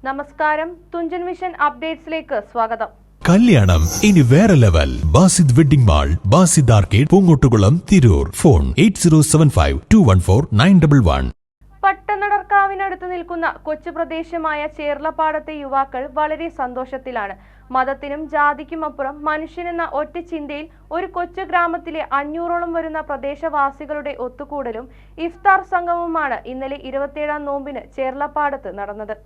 നമസ്കാരം, തുഞ്ചൻ വിഷൻ അപ്ഡേറ്റ്സിലേക്ക് സ്വാഗതം. കല്യാണം ഇനി വേറെ level. Basid wedding mall, Basid arcade, Poongottukulam, Tirur. Phone 8075214911. പട്ടണടർക്കാവിനടുത്ത് നിൽക്കുന്ന കൊച്ചു പ്രദേശമായ ചേർലപ്പാടത്തെ യുവാക്കൾ വളരെ സന്തോഷത്തിലാണ്. മതത്തിനും ജാതിക്കുമപ്പുറം മനുഷ്യനെന്ന ഒറ്റ ചിന്തയിൽ ഒരു കൊച്ചു ഗ്രാമത്തിലെ 500ഓളം വരുന്ന പ്രദേശവാസികളുടെ ഒത്തുകൂടലും ഇഫ്താർ സംഗമവുമാണ് ഇന്നലെ 27-ാം നോമ്പിന് ചേർലപ്പാടത്ത് നടന്നത്.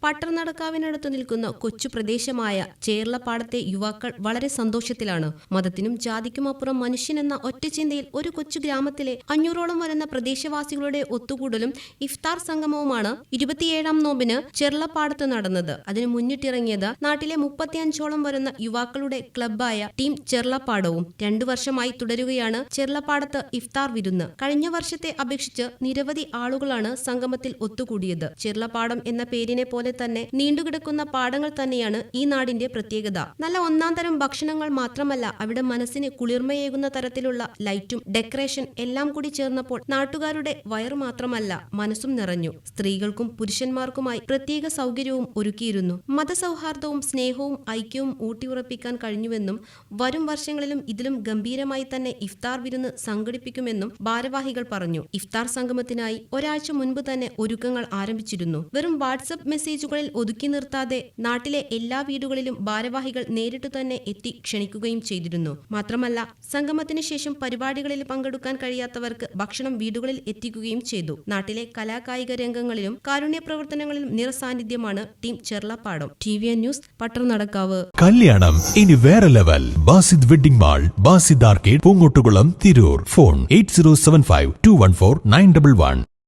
പട്ടണടക്കാവിനടുത്ത് നിൽക്കുന്ന കൊച്ചു പ്രദേശമായ ചേർലപ്പാടത്തെ യുവാക്കൾ വളരെ സന്തോഷത്തിലാണ്. മതത്തിനും ജാതിക്കുമപ്പുറം മനുഷ്യനെന്ന ഒറ്റ ചിന്തയിൽ ഒരു കൊച്ചു ഗ്രാമത്തിലെ 500ഓളം വരുന്ന പ്രദേശവാസികളുടെ ഒത്തുകൂടലും ഇഫ്താർ സംഗമവുമാണ് 27-ാം നോമ്പിന് ചേർലപ്പാടത്ത് നടന്നത്. അതിന് മുന്നിട്ടിറങ്ങിയത് നാട്ടിലെ 35ഓളം വരുന്ന യുവാക്കളുടെ ക്ലബ്ബായ ടീം ചേർലപ്പാടവും. 2 വർഷമായി തുടരുകയാണ് ചേർലപ്പാടത്ത് ഇഫ്താർ വിരുന്ന്. കഴിഞ്ഞ വർഷത്തെ അപേക്ഷിച്ച് നിരവധി ആളുകളാണ് സംഗമത്തിൽ ഒത്തുകൂടിയത്. ചേർലപ്പാടം എന്ന പേരിനെ പോലെ തന്നെ നീണ്ടുകിടക്കുന്ന പാടങ്ങൾ തന്നെയാണ് ഈ നാടിന്റെ പ്രത്യേകത. നല്ല ഒന്നാം തരം ഭക്ഷണങ്ങൾ മാത്രമല്ല, അവിടെ മനസ്സിന് കുളിർമയേകുന്ന തരത്തിലുള്ള ലൈറ്റും ഡെക്കറേഷൻ എല്ലാം കൂടി ചേർന്നപ്പോൾ നാട്ടുകാരുടെ വയറു മാത്രമല്ല മനസ്സും നിറഞ്ഞു. സ്ത്രീകൾക്കും പുരുഷന്മാർക്കുമായി പ്രത്യേക സൗകര്യവും ഒരുക്കിയിരുന്നു. മതസൗഹാർദ്ദവും സ്നേഹവും ഐക്യവും ഊട്ടിയുറപ്പിക്കാൻ കഴിഞ്ഞുവെന്നും വരും വർഷങ്ങളിലും ഇതിലും ഗംഭീരമായി തന്നെ ഇഫ്താർ വിരുന്ന് സംഘടിപ്പിക്കുമെന്നും ഭാരവാഹികൾ പറഞ്ഞു. ഇഫ്താർ സംഗമത്തിനായി ഒരാഴ്ച മുൻപ് തന്നെ ഒരുക്കങ്ങൾ ആരംഭിച്ചിരുന്നു. വെറും വാട്സ്ആപ്പ് മെസ്സേജുകളിൽ ഒതുക്കി നിർത്താതെ നാട്ടിലെ എല്ലാ വീടുകളിലും ഭാരവാഹികൾ നേരിട്ട് തന്നെ എത്തി ക്ഷണിക്കുകയും ചെയ്തിരുന്നു. മാത്രമല്ല, സംഗമത്തിന് ശേഷം പരിപാടികളിൽ പങ്കെടുക്കാൻ കഴിയാത്തവർക്ക് ഭക്ഷണം വീടുകളിൽ എത്തിക്കുകയും ചെയ്തു. നാട്ടിലെ കലാകായിക രംഗങ്ങളിലും കാരുണ്യ പ്രവർത്തനങ്ങളിലും നിറസാന്നിധ്യമാണ് team Cherlappadam. TVN news, Pattanadakkavu. കല്യാണം ഇനി വേറെ level. Basid wedding mall, Basid arcade, Poongottukulam, Tirur. Phone 8075214911.